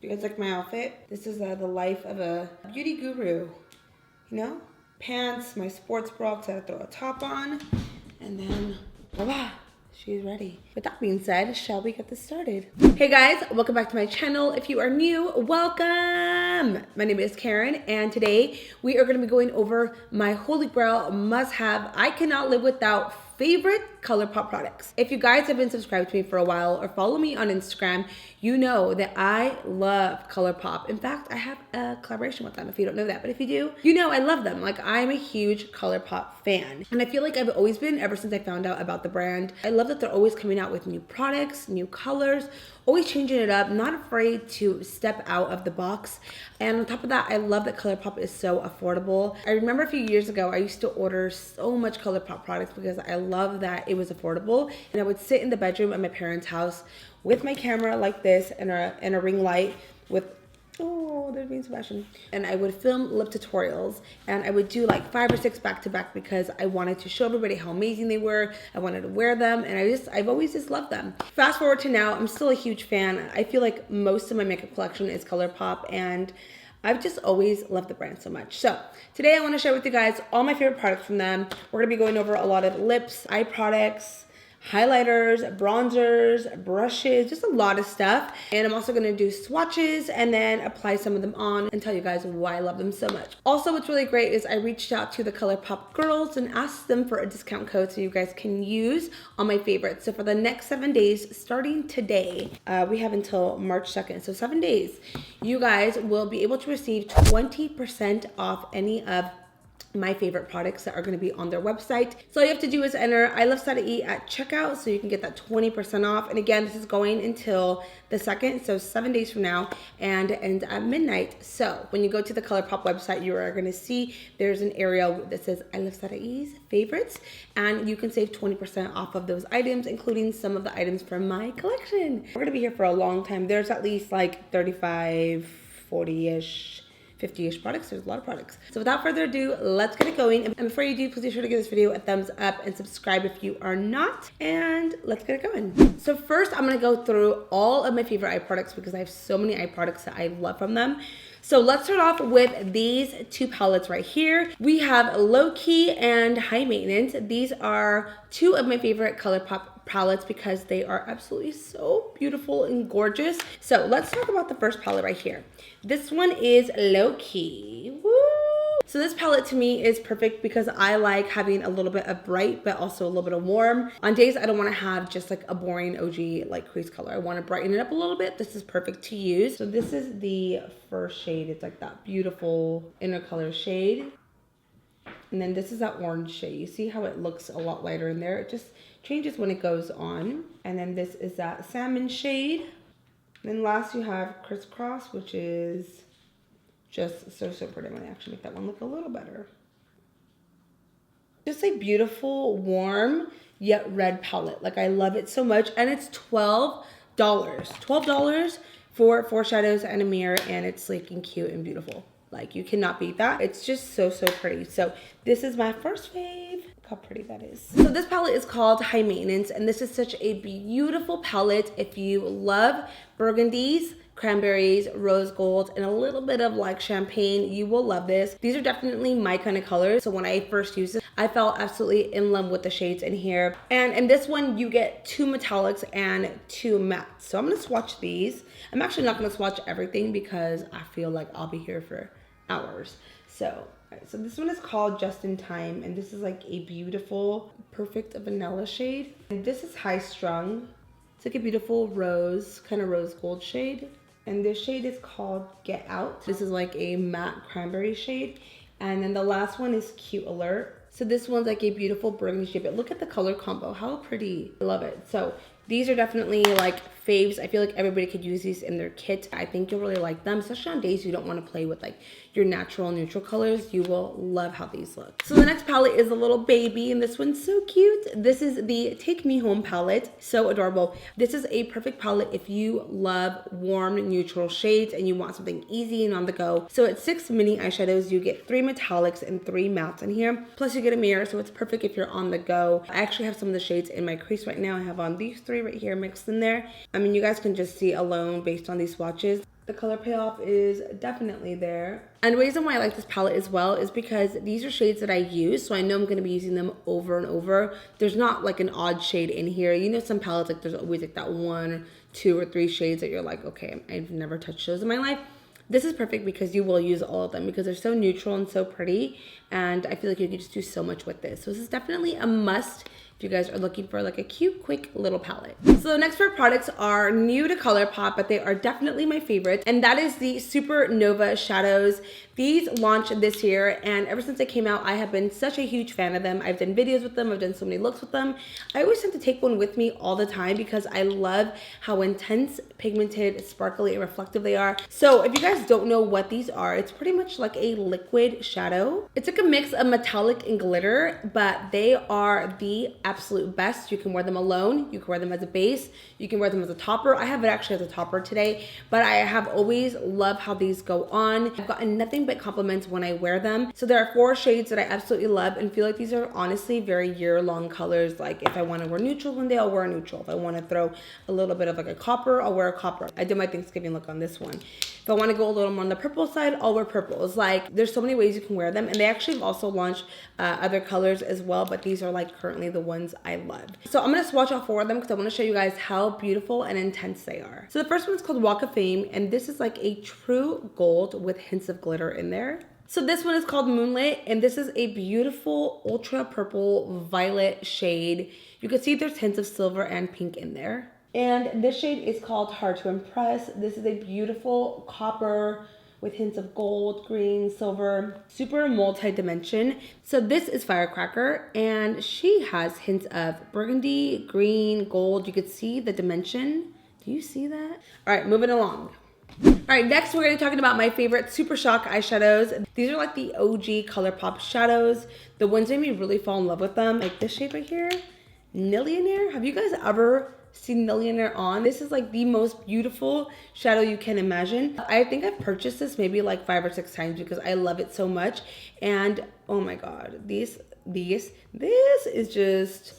You guys like my outfit? This is the life of a beauty guru, you know? Pants, my sports bra, because I had to throw a top on, and then voila, she's ready. With that being said, shall we get this started? Hey guys, welcome back to my channel. If you are new, welcome. My name is Karen, and today we are going to be going over my holy grail must-have, I cannot live without favorite Colourpop products. If you guys have been subscribed to me for a while or follow me on Instagram, you know that I love Colourpop. In fact, I have a collaboration with them if you don't know that, but if you do, you know I love them. Like, I'm a huge Colourpop fan. And I feel like I've always been ever since I found out about the brand. I love that they're always coming out with new products, new colors, always changing it up, not afraid to step out of the box. And on top of that, I love that Colourpop is so affordable. I remember a few years ago, I used to order so much Colourpop products because I love that it was affordable. And I would sit in the bedroom at my parents' house with my camera like this and a ring light with, oh, there's being Sebastian. And I would film lip tutorials, and I would do like 5 or 6 back to back because I wanted to show everybody how amazing they were. I wanted to wear them, and I've always just loved them. Fast forward to now, I'm still a huge fan. I feel like most of my makeup collection is Colourpop, and I've just always loved the brand so much. So today I want to share with you guys all my favorite products from them. We're going to be going over a lot of lips, eye products, highlighters, bronzers, brushes, just a lot of stuff. And I'm also gonna do swatches and then apply some of them on and tell you guys why I love them so much. Also, what's really great is I reached out to the Colourpop girls and asked them for a discount code so you guys can use on my favorites. So for the next 7 days, starting today, we have until March 2nd. So 7 days, you guys will be able to receive 20% off any of my favorite products that are going to be on their website. So all you have to do is enter iluvsarahii at checkout so you can get that 20% off. And again, this is going until the 2nd, so 7 days from now, and ends at midnight. So when you go to the Colourpop website, you are going to see there's an area that says iluvsarahii's favorites, and you can save 20% off of those items, including some of the items from my collection. We're going to be here for a long time. There's at least like 35, 40-ish, 50-ish products. There's a lot of products. So without further ado, let's get it going. And before you do, please be sure to give this video a thumbs up and subscribe if you are not. And let's get it going. So first, I'm gonna go through all of my favorite eye products because I have so many eye products that I love from them. So let's start off with these 2 palettes right here. We have Low Key and High Maintenance. These are 2 of my favorite Colourpop palettes because they are absolutely so beautiful and gorgeous. So let's talk about the first palette right here. This one is Low Key. Woo! So this palette to me is perfect because I like having a little bit of bright but also a little bit of warm. On days I don't want to have just like a boring OG like crease color. I want to brighten it up a little bit. This is perfect to use. So this is the first shade. It's like that beautiful inner color shade. And then this is that orange shade. You see how it looks a lot lighter in there? It just changes when it goes on. And then this is that salmon shade. And then last you have Crisscross, which is just so pretty. I'm gonna actually make that one look a little better. Just a beautiful, warm, yet red palette. Like, I love it so much. And it's $12. $12 for 4 shadows and a mirror, and it's sleek and cute and beautiful. Like, you cannot beat that. It's just so pretty. So this is my first fave. Look how pretty that is. So this palette is called High Maintenance, and this is such a beautiful palette. If you love burgundies, cranberries, rose gold, and a little bit of like champagne, you will love this. These are definitely my kind of colors. So when I first used this, I fell absolutely in love with the shades in here. And in this one, you get 2 metallics and 2 mattes. So I'm gonna swatch these. I'm actually not gonna swatch everything because I feel like I'll be here for hours. So, alright, so this one is called Just in Time, and this is like a beautiful, perfect vanilla shade. And this is High Strung. It's like a beautiful rose, kind of rose gold shade. And this shade is called Get Out. This is like a matte cranberry shade. And then the last one is Cute Alert. So this one's like a beautiful burgundy shade, but look at the color combo, how pretty. I love it. So these are definitely like faves. I feel like everybody could use these in their kit. I think you'll really like them, especially on days you don't want to play with like your natural neutral colors. You will love how these look. So the next palette is a little baby, and this one's so cute. This is the Take Me Home palette. So adorable. This is a perfect palette if you love warm neutral shades and you want something easy and on the go. So it's 6 mini eyeshadows. You get 3 metallics and 3 mattes in here. Plus you get a mirror, so it's perfect if you're on the go. I actually have some of the shades in my crease right now. I have on these 3 three right here mixed in there. I mean, you guys can just see alone based on these swatches. The color payoff is definitely there. And the reason why I like this palette as well is because these are shades that I use, so I know I'm going to be using them over and over. There's not like an odd shade in here. You know, some palettes, like there's always like that 1, 2, or 3 shades that you're like, okay, I've never touched those in my life. This is perfect because you will use all of them because they're so neutral and so pretty. And I feel like you can just do so much with this. So this is definitely a must if you guys are looking for like a cute, quick little palette. So the next 4 products are new to Colourpop, but they are definitely my favorite. And that is the Supernova Shadows. These launched this year, and ever since they came out, I have been such a huge fan of them. I've done videos with them. I've done so many looks with them. I always tend to take one with me all the time because I love how intense, pigmented, sparkly, and reflective they are. So if you guys don't know what these are, it's pretty much like a liquid shadow. It's like a mix of metallic and glitter, but they are the absolute best. You can wear them alone. You can wear them as a base. You can wear them as a topper. I have it actually as a topper today, but I have always loved how these go on. I've gotten nothing but compliments when I wear them. So there are 4 shades that I absolutely love and feel like these are honestly very year-long colors. Like if I want to wear neutral one day, I'll wear a neutral. If I want to throw a little bit of like a copper, I'll wear a copper. I did my Thanksgiving look on this one. If I want to go a little more on the purple side, I'll wear purples. Like there's so many ways you can wear them, and they actually have also launched other colors as well, but these are like currently the ones I love. So I'm going to swatch all 4 of them because I want to show you guys how beautiful and intense they are. So the first one is called Walk of Fame, and this is like a true gold with hints of glitter in there. So this one is called Moonlit, and this is a beautiful ultra purple violet shade. You can see there's hints of silver and pink in there. And this shade is called Hard to Impress. This is a beautiful copper with hints of gold, green, silver, super multi-dimension. So this is Firecracker, and she has hints of burgundy, green, gold. You could see the dimension. Do you see that? All right, moving along. All right, next we're gonna be talking about my favorite Super Shock eyeshadows. These are like the OG Colourpop shadows. The ones that made me really fall in love with them. Like this shade right here, Nillionaire. Have you guys ever seen Nillionaire on? This is like the most beautiful shadow you can imagine. I think I've purchased this maybe like 5 or 6 times because I love it so much. And oh my god, this is just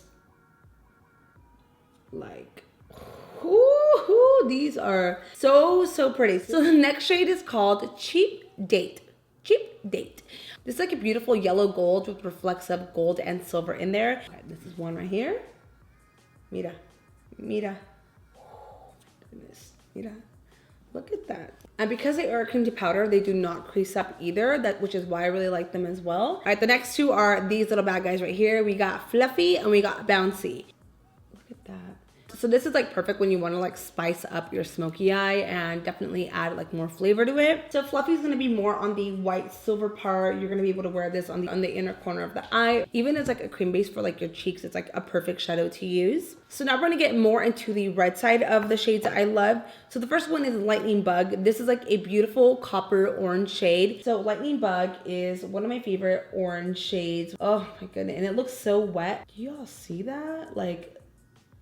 like, these are so pretty. So the next shade is called Cheap Date. This is like a beautiful yellow gold with reflexive gold and silver in there. Okay, this is one right here. Mira. Oh my goodness. Mira. Look at that. And because they are a cream to powder, they do not crease up either, which is why I really like them as well. All right, the next 2 are these little bad guys right here. We got Fluffy and we got Bouncy. Look at that. So this is like perfect when you want to like spice up your smoky eye and definitely add like more flavor to it. So Fluffy is going to be more on the white silver part. You're going to be able to wear this on the inner corner of the eye. Even as like a cream base for like your cheeks, it's like a perfect shadow to use. So now we're going to get more into the red side of the shades that I love. So the first one is Lightning Bug. This is like a beautiful copper orange shade. So Lightning Bug is one of my favorite orange shades. Oh my goodness. And it looks so wet. Do y'all see that? Like,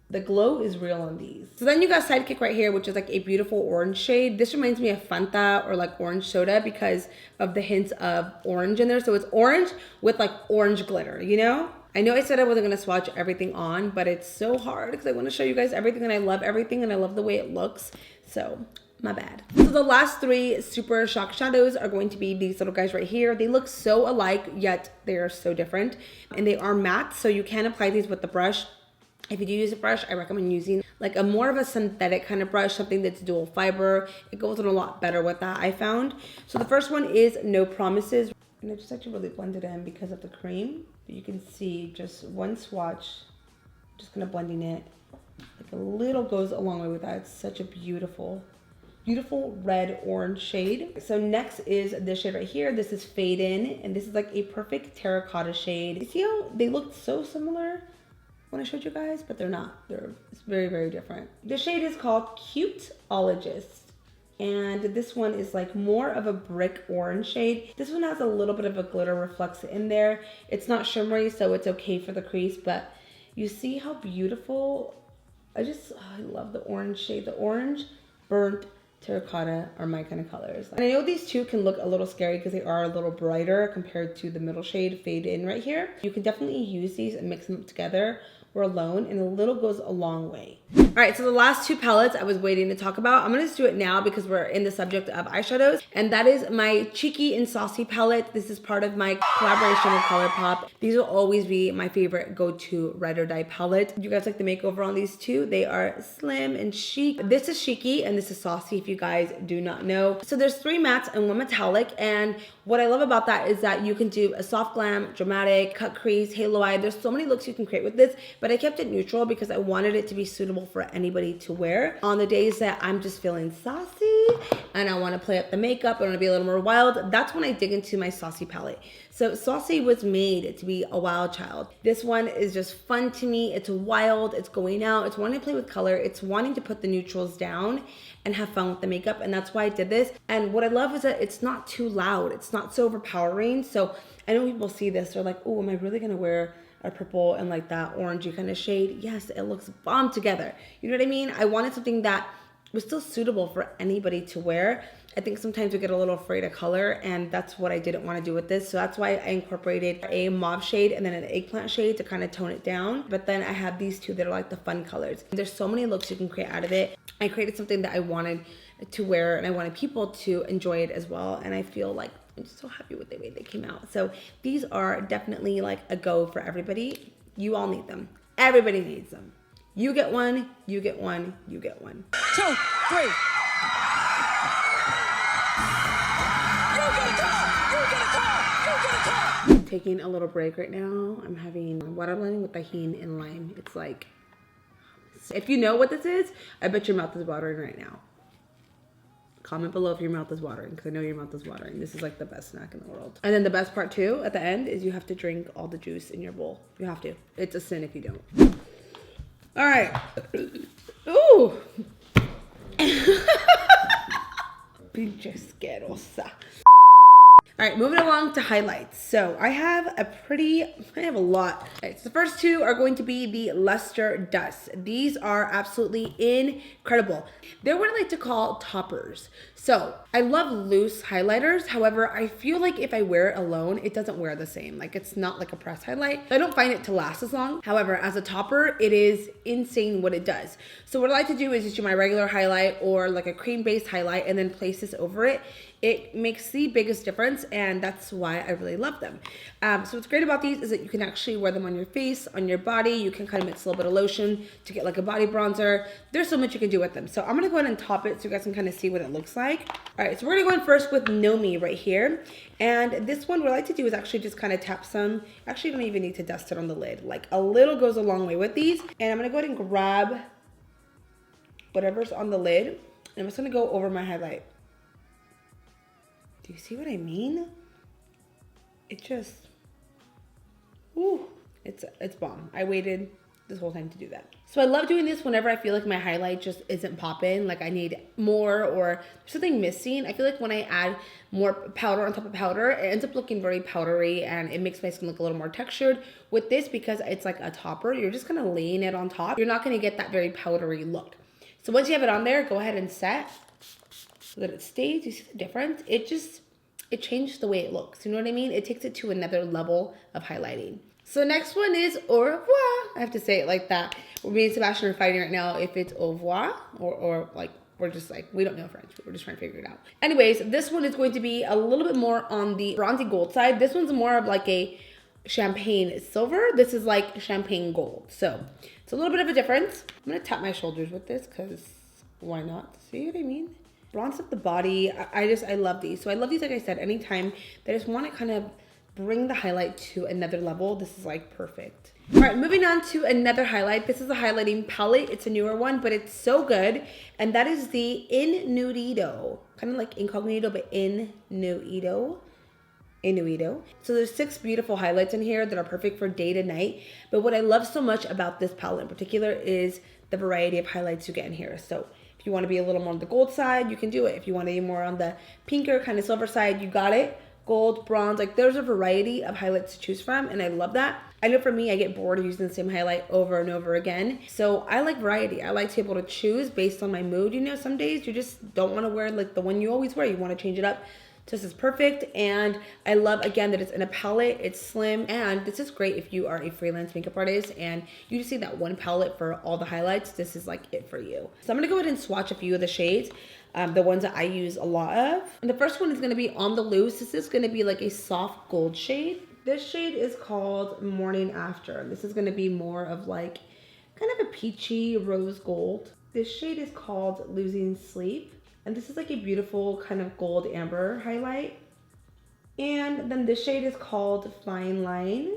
the glow is real on these. So then you got Sidekick right here, which is like a beautiful orange shade. This reminds me of Fanta or like orange soda because of the hints of orange in there. So it's orange with like orange glitter, you know? I know I said I wasn't gonna swatch everything on, but it's so hard because I want to show you guys everything, and I love everything, and I love the way it looks. So my bad. So the last 3 Super Shock shadows are going to be these little guys right here. They look so alike, yet they are so different. And they are matte, so you can apply these with the brush. If you do use a brush, I recommend using like a more of a synthetic kind of brush, something that's dual fiber. It goes on a lot better with that, I found. So the first one is No Promises. And I just actually really blend it in because of the cream. But you can see just one swatch, just kind of blending it. Like a little goes a long way with that. It's such a beautiful red orange shade. So next is this shade right here. This is Fade In, and this is like a perfect terracotta shade. You see how they look so similar when I showed you guys, but they're not. It's very different. The shade is called Cuteologist, and this one is like more of a brick orange shade. This one has a little bit of a glitter reflex in there. It's not shimmery, so it's okay for the crease, but you see how beautiful. I love the orange shade. The orange, burnt, terracotta are my kind of colors. And I know these 2 can look a little scary because they are a little brighter compared to the middle shade Fade In right here. You can definitely use these and mix them together we're alone, and a little goes a long way. All right, so the last two palettes I was waiting to talk about, I'm gonna just do it now because we're in the subject of eyeshadows, and that is my Chic-y and Saucy palette. This is part of my collaboration with Colourpop. These will always be my favorite go-to red or dye palette. You guys like the makeover on these two? They are slim and chic. This is Chic-y and this is Saucy, if you guys do not know. So there's 3 mattes and 1 metallic, and what I love about that is that you can do a soft glam, dramatic, cut crease, halo eye. There's so many looks you can create with this, but I kept it neutral because I wanted it to be suitable for anybody to wear on the days that I'm just feeling saucy and I want to play up the makeup, I want to be a little more wild. That's when I dig into my Saucy palette. So Saucy was made to be a wild child. This one is just fun to me. It's wild, it's going out, it's wanting to play with color, it's wanting to put the neutrals down and have fun with the makeup, and that's why I did this. And what I love is that it's not too loud, it's not so overpowering. So I know people see this, they're like, oh, am I really gonna wear a purple and like that orangey kind of shade? Yes, it looks bomb together. You know what I mean? I wanted something that was still suitable for anybody to wear. I think sometimes we get a little afraid of color, and that's what I didn't want to do with this. So that's why I incorporated a mauve shade and then an eggplant shade to kind of tone it down. But then I have these two that are like the fun colors. There's so many looks you can create out of it. I created something that I wanted to wear and I wanted people to enjoy it as well. And I feel like I'm just so happy with the way they came out. So these are definitely like a go for everybody. You all need them. Everybody needs them. You get one, you get one, you get one. 2, 3. Taking a little break right now. I'm having water blending with tahini and lime. It's like, if you know what this is, I bet your mouth is watering right now. Comment below if your mouth is watering, because I know your mouth is watering. This is like the best snack in the world. And then the best part too, at the end, is you have to drink all the juice in your bowl. You have to. It's a sin if you don't. All right. Ooh. Pinche asquerosa. All right, moving along to highlights. So I have a lot. All right, so the first two are going to be the Luster Dust. These are absolutely incredible. They're what I like to call toppers. So I love loose highlighters. However, I feel like if I wear it alone, it doesn't wear the same. Like it's not like a pressed highlight. I don't find it to last as long. However, as a topper, it is insane what it does. So what I like to do is just do my regular highlight or like a cream-based highlight and then place this over it. It makes the biggest difference, and that's why I really love them. So what's great about these is that you can actually wear them on your face, on your body. You can kind of mix a little bit of lotion to get like a body bronzer. There's so much you can do with them. So I'm gonna go ahead and top it so you guys can kind of see what it looks like. All right, so we're gonna go in first with Gnoime right here. And this one, what I like to do is actually just kind of tap some. Actually, you don't even need to dust it on the lid. Like a little goes a long way with these. And I'm gonna go ahead and grab whatever's on the lid. And I'm just gonna go over my highlight. Do you see what I mean? It just, ooh, it's bomb. I waited this whole time to do that. So I love doing this whenever I feel like my highlight just isn't popping, like I need more or there's something missing. I feel like when I add more powder on top of powder, it ends up looking very powdery and it makes my skin look a little more textured. With this, because it's like a topper, you're just kind of laying it on top. You're not gonna get that very powdery look. So once you have it on there, go ahead and set so that it stays. You see the difference? It changed the way it looks. You know what I mean? It takes it to another level of highlighting. So next one is au revoir. I have to say it like that. Me and Sebastian are fighting right now if it's au revoir or like, we're just like, we don't know French, but we're just trying to figure it out. Anyways, this one is going to be a little bit more on the bronzy gold side. This one's more of like a champagne silver. This is like champagne gold. So it's a little bit of a difference. I'm gonna tap my shoulders with this because why not? See what I mean? Bronze up the body. I love these. So I love these, like I said, anytime that I just want to kind of bring the highlight to another level. This is like perfect. All right, moving on to another highlight. This is a highlighting palette. It's a newer one, but it's so good. And that is the NUDE. Kind of like incognito, but NUDE. So there's 6 beautiful highlights in here that are perfect for day to night. But what I love so much about this palette in particular is the variety of highlights you get in here. So if you want to be a little more on the gold side, you can do it. If you want to be more on the pinker kind of silver side, you got it. Gold, bronze, like there's a variety of highlights to choose from, and I love that. I know for me, I get bored of using the same highlight over and over again. So I like variety. I like to be able to choose based on my mood. You know, some days you just don't want to wear like the one you always wear. You want to change it up. So this is perfect, and I love, again, that it's in a palette. It's slim, and this is great if you are a freelance makeup artist and you just see that one palette for all the highlights. This is like it for you. So I'm gonna go ahead and swatch a few of the shades, the ones that I use a lot of. And the first one is gonna be On the Loose. This is gonna be like a soft gold shade. This shade is called Morning After. This is gonna be more of like kind of a peachy rose gold. This shade is called Losing Sleep. And this is like a beautiful kind of gold amber highlight. And then this shade is called Fine Line.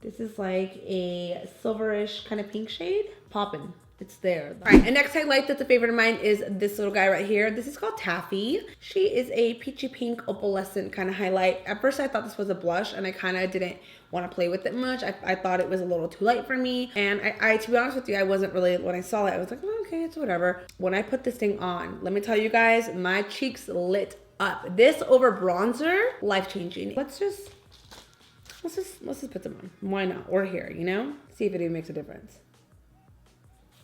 This is like a silverish kind of pink shade. Poppin'. It's there. All right, and next highlight that's a favorite of mine is this little guy right here. This is called Taffy. She is a peachy pink opalescent kind of highlight. At first I thought this was a blush and I kind of didn't want to play with it much. I thought it was a little too light for me. And I to be honest with you, I wasn't really, when I saw it, I was like, oh, okay, it's whatever. When I put this thing on, let me tell you guys, my cheeks lit up. This over bronzer, life-changing. Let's just put some on. Why not? Or here, you know? See if it even makes a difference.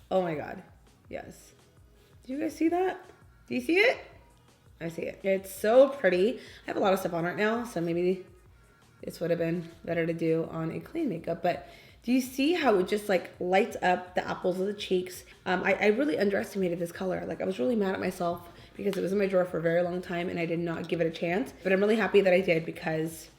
Oh my God, yes. Do you guys see that? Do you see it? I see it. It's so pretty. I have a lot of stuff on right now, so maybe this would have been better to do on a clean makeup, but do you see how it just like lights up the apples of the cheeks? I really underestimated this color. Like I was really mad at myself because it was in my drawer for a very long time and I did not give it a chance, but I'm really happy that I did because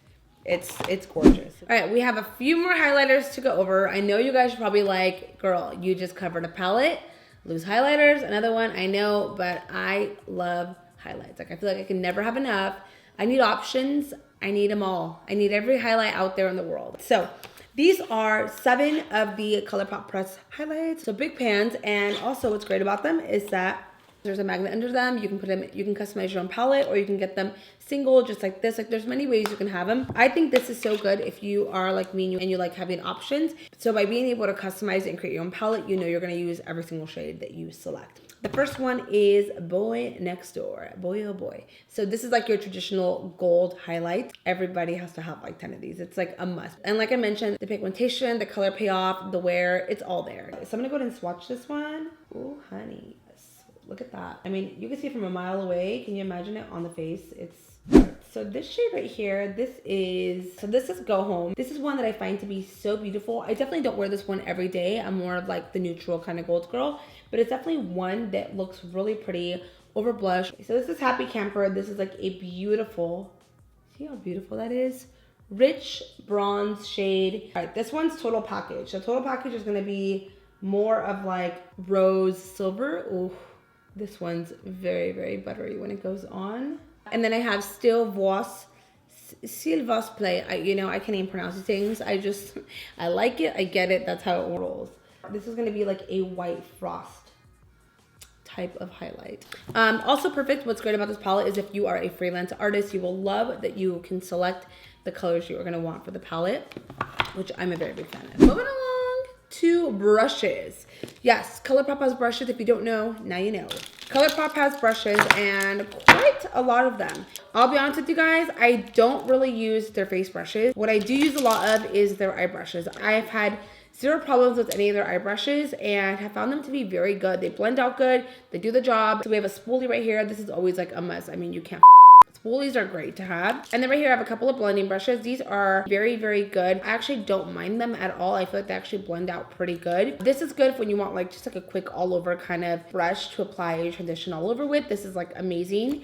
it's gorgeous. All right, we have a few more highlighters to go over. I know you guys are probably like, girl, you just covered a palette. Loose highlighters, another one, I know, but I love highlights. Like I feel like I can never have enough. I need options. I need them all. I need every highlight out there in the world. So these are 7 of the Colourpop Press highlights. So big pans, and also what's great about them is that there's a magnet under them. You can put them, you can customize your own palette, or you can get them single just like this. Like there's many ways you can have them. I think this is so good if you are like me and you like having options. So by being able to customize it and create your own palette, you know you're gonna use every single shade that you select. The first one is Boy Next Door. Boy, oh boy. So this is like your traditional gold highlight. Everybody has to have like 10 of these. It's like a must. And like I mentioned, the pigmentation, the color payoff, the wear, it's all there. So I'm gonna go ahead and swatch this one. Oh, honey. Look at that. I mean, you can see it from a mile away. Can you imagine it on the face? So this shade right here, this is Go Home. This is one that I find to be so beautiful. I definitely don't wear this one every day. I'm more of like the neutral kind of gold girl, but it's definitely one that looks really pretty over blush. So this is Happy Camper. This is like a beautiful, see how beautiful that is? Rich bronze shade. All right, this one's Total Package. So Total Package is gonna be more of like rose silver. Ooh. This one's very, very buttery when it goes on. And then I have still Vois, Sylva's Play. I can't even pronounce these things. I like it, I get it, that's how it rolls. This is gonna be like a white frost type of highlight. Also perfect, what's great about this palette is if you are a freelance artist, you will love that you can select the colors you are gonna want for the palette, which I'm a very big fan of. Moving along to brushes. Yes, Colourpop has brushes. If you don't know, now you know. Colourpop has brushes and quite a lot of them. I'll be honest with you guys, I don't really use their face brushes. What I do use a lot of is their eye brushes. I've had zero problems with any of their eye brushes and have found them to be very good. They blend out good, they do the job. So we have a spoolie right here. This is always like a must. I mean, you can't. Spoolies are great to have. And then right here I have a couple of blending brushes. These are very, very good. I actually don't mind them at all. I feel like they actually blend out pretty good. This is good when you want like just like a quick all over kind of brush to apply a transition all over with. This is like amazing.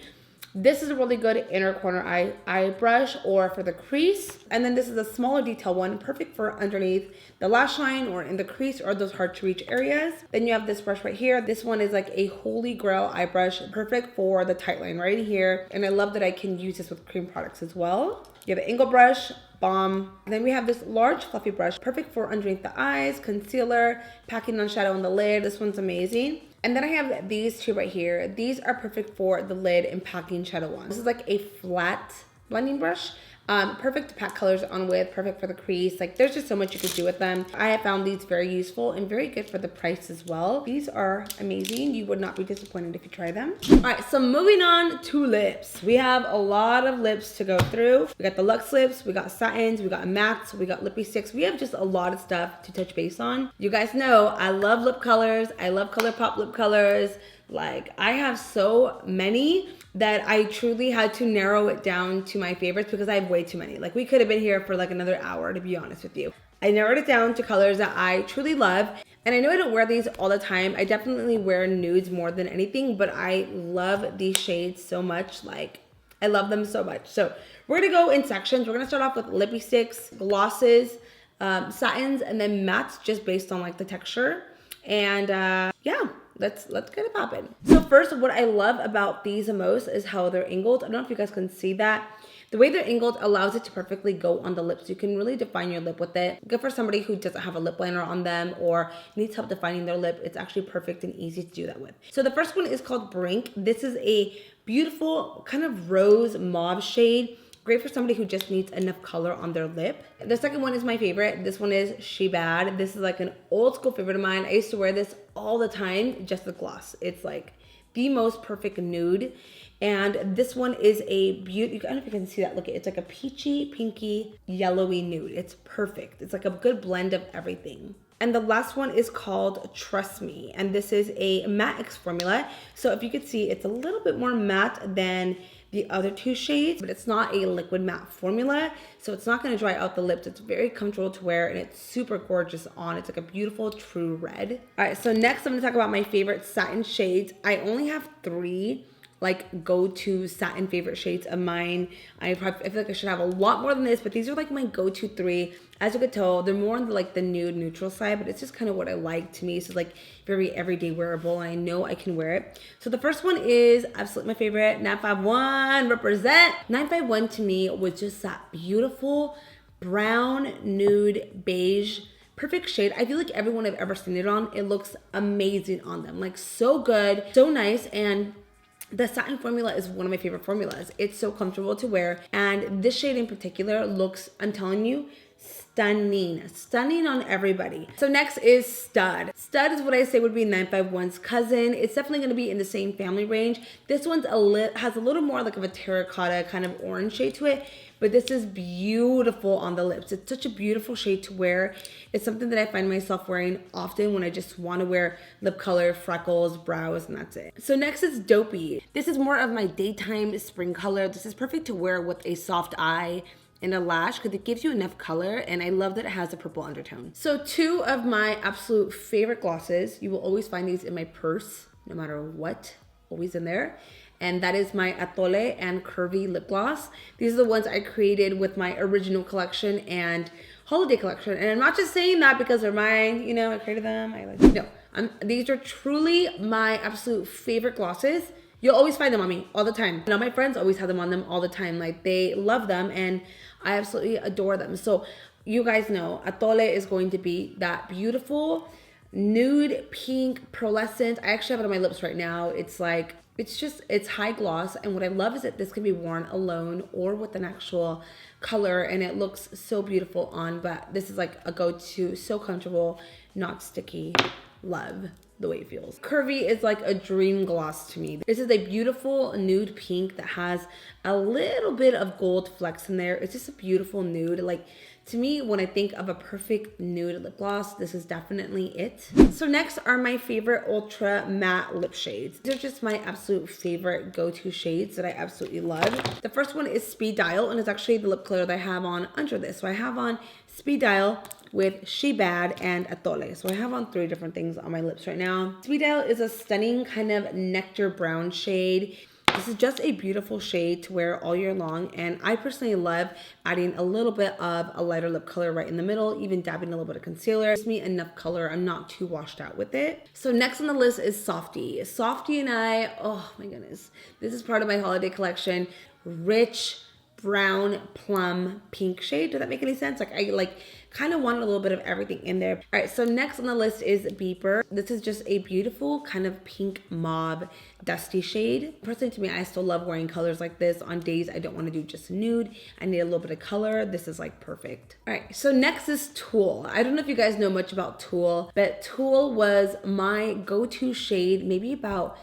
This is a really good inner corner eye brush or for the crease. And then this is a smaller detail one, perfect for underneath the lash line or in the crease or those hard to reach areas. Then you have this brush right here. This one is like a holy grail eye brush, perfect for the tight line right here. And I love that I can use this with cream products as well. You have an angle brush, bomb. And then we have this large fluffy brush, perfect for underneath the eyes, concealer, packing on shadow on the lid. This one's amazing. And then I have these two right here. These are perfect for the lid and packing shadow on. This is like a flat blending brush. Perfect to pack colors on with, perfect for the crease. Like there's just so much you could do with them. I have found these very useful and very good for the price as well. These are amazing. You would not be disappointed if you try them. All right, so moving on to lips. We have a lot of lips to go through. We got the Luxe lips, we got satins, we got mattes, we got lippie sticks. We have just a lot of stuff to touch base on. You guys know I love lip colors. I love Colourpop lip colors. Like, I have so many that I truly had to narrow it down to my favorites because I have way too many. Like, we could have been here for like another hour, to be honest with you. I narrowed it down to colors that I truly love. And I know I don't wear these all the time. I definitely wear nudes more than anything, but I love these shades so much. Like, I love them so much. So we're gonna go in sections. We're gonna start off with lippy sticks, glosses, satins, and then mattes just based on like the texture. And yeah, let's get it popping. So first, what I love about these the most is how they're angled. I don't know if you guys can see that. The way they're angled allows it to perfectly go on the lips. You can really define your lip with it. Good for somebody who doesn't have a lip liner on them or needs help defining their lip. It's actually perfect and easy to do that with. So the first one is called Brink. This is a beautiful kind of rose mauve shade. Great for somebody who just needs enough color on their lip. The second one is my favorite. This one is She Bad. This is like an old school favorite of mine. I used to wear this all the time, just the gloss. It's like the most perfect nude. And this one is a beauty, I don't know if you can see that. Look, it's like a peachy, pinky, yellowy nude. It's perfect. It's like a good blend of everything. And the last one is called Trust Me. And this is a matte X formula. So if you could see, it's a little bit more matte than the other two shades, but it's not a liquid matte formula. So it's not gonna dry out the lips. It's very comfortable to wear and it's super gorgeous on. It's like a beautiful true red. All right, so next I'm gonna talk about my favorite satin shades. I only have 3 like go-to satin favorite shades of mine. I feel like I should have a lot more than this, but these are like my go-to 3. As you could tell, they're more on the, like the nude neutral side, but it's just kind of what I like to me. So it's like very everyday wearable and I know I can wear it. So the first one is absolutely my favorite, 951, represent. 951 to me was just that beautiful brown nude beige perfect shade. I feel like everyone I've ever seen it on, it looks amazing on them. Like so good, so nice. And the satin formula is one of my favorite formulas. It's so comfortable to wear. And this shade in particular looks, I'm telling you, stunning. Stunning on everybody. So next is Stud. Stud is what I say would be 951's cousin. It's definitely going to be in the same family range. This one's has a little more like of a terracotta kind of orange shade to it. But this is beautiful on the lips. It's such a beautiful shade to wear. It's something that I find myself wearing often when I just want to wear lip color, freckles, brows, and that's it. So next is Dopey. This is more of my daytime spring color. This is perfect to wear with a soft eye and a lash because it gives you enough color, and I love that it has a purple undertone. So 2 of my absolute favorite glosses. You will always find these in my purse, no matter what, always in there. And that is my Atole and Curvii lip gloss. These are the ones I created with my original collection and holiday collection. And I'm not just saying that because they're mine, you know, I created them. I like them. No, these are truly my absolute favorite glosses. You'll always find them on me all the time. And all my friends always have them on them all the time. Like they love them and I absolutely adore them. So you guys know Atole is going to be that beautiful nude pink pearlescent. I actually have it on my lips right now. It's like, it's high gloss. And what I love is that this can be worn alone or with an actual color and it looks so beautiful on, but this is like a go-to, so comfortable, not sticky. Love the way it feels. Curvii is like a dream gloss to me. This is a beautiful nude pink that has a little bit of gold flecks in there. It's just a beautiful nude. Like to me, when I think of a perfect nude lip gloss, this is definitely it. So next are my favorite ultra matte lip shades. These are just my absolute favorite go-to shades that I absolutely love. The first one is Speed Dial, and it's actually the lip color that I have on under this. So I have on Speed Dial with She Bad and Atole. So I have on 3 different things on my lips right now. Speed Dial is a stunning kind of nectar brown shade. This is just a beautiful shade to wear all year long, and I personally love adding a little bit of a lighter lip color right in the middle, even dabbing a little bit of concealer. It gives me enough color. I'm not too washed out with it. So next on the list is Softii. Softii and I, oh my goodness, this is part of my holiday collection. Rich brown plum pink shade. Does that make any sense? Like I kind of want a little bit of everything in there. All right, so next on the list is Beeper. This is just a beautiful kind of pink mauve dusty shade. Personally to me, I still love wearing colors like this on days I don't want to do just nude. I need a little bit of color. This is like perfect. All right, so next is Tulle. I don't know if you guys know much about Tulle, but Tulle was my go-to shade maybe about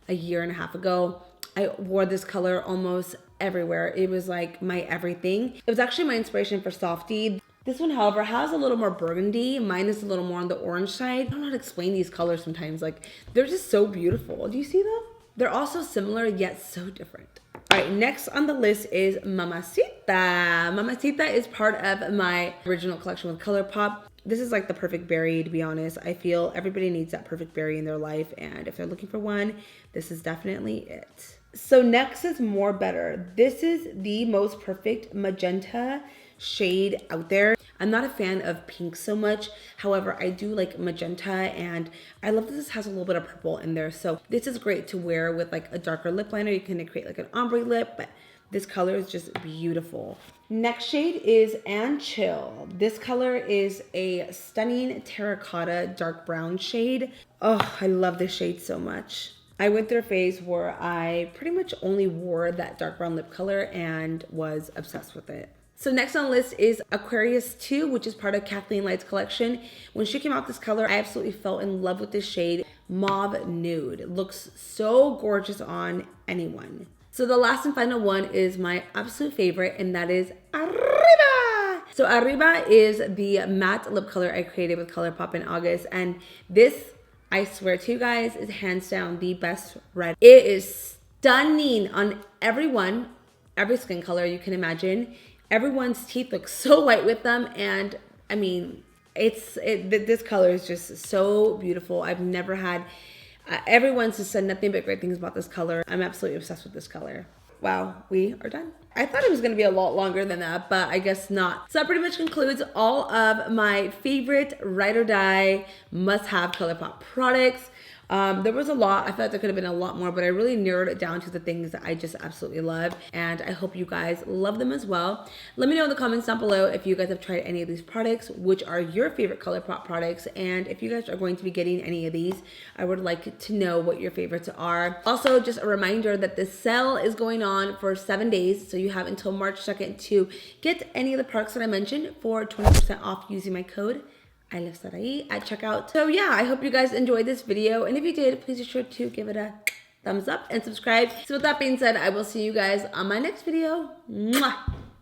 a year and a half ago. I wore this color almost everywhere. It was like my everything. It was actually my inspiration for Softii. This one, however, has a little more burgundy. Mine is a little more on the orange side. I don't know how to explain these colors sometimes. Like, they're just so beautiful. Do you see them? They're also similar, yet so different. All right, next on the list is Mamacita. Mamacita is part of my original collection with Colourpop. This is like the perfect berry, to be honest. I feel everybody needs that perfect berry in their life, and if they're looking for one, this is definitely it. So next is More Better. This is the most perfect magenta shade out there. I'm not a fan of pink so much. However, I do like magenta, and I love that this has a little bit of purple in there. So this is great to wear with like a darker lip liner. You can create like an ombre lip, but this color is just beautiful. Next shade is And Chill. This color is a stunning terracotta dark brown shade. Oh, I love this shade so much. I went through a phase where I pretty much only wore that dark brown lip color and was obsessed with it. So next on the list is Aquarius 2, which is part of Kathleen Light's collection. When she came out this color, I absolutely fell in love with this shade, Mauve Nude. It looks so gorgeous on anyone. So the last and final one is my absolute favorite, and that is Arriba. So Arriba is the matte lip color I created with Colourpop in August, and this, I swear to you guys, is hands down the best red. It is stunning on everyone, every skin color you can imagine. Everyone's teeth look so white with them, and I mean, this color is just so beautiful. I've never had, everyone's just said nothing but great things about this color. I'm absolutely obsessed with this color. Wow, we are done. I thought it was gonna be a lot longer than that, but I guess not. So that pretty much concludes all of my favorite ride or die must-have Colourpop products. There was a lot. I felt there could have been a lot more, but I really narrowed it down to the things that I just absolutely love, and I hope you guys love them as well. Let me know in the comments down below if you guys have tried any of these products, which are your favorite Colourpop products, and if you guys are going to be getting any of these, I would like to know what your favorites are. Also, just a reminder that this sale is going on for 7 days, so you have until March 2nd to get any of the products that I mentioned for 20% off using my code iluvsarahii at checkout. So yeah, I hope you guys enjoyed this video, and if you did, please be sure to give it a thumbs up and subscribe. So with that being said, I will see you guys on my next video. Mwah!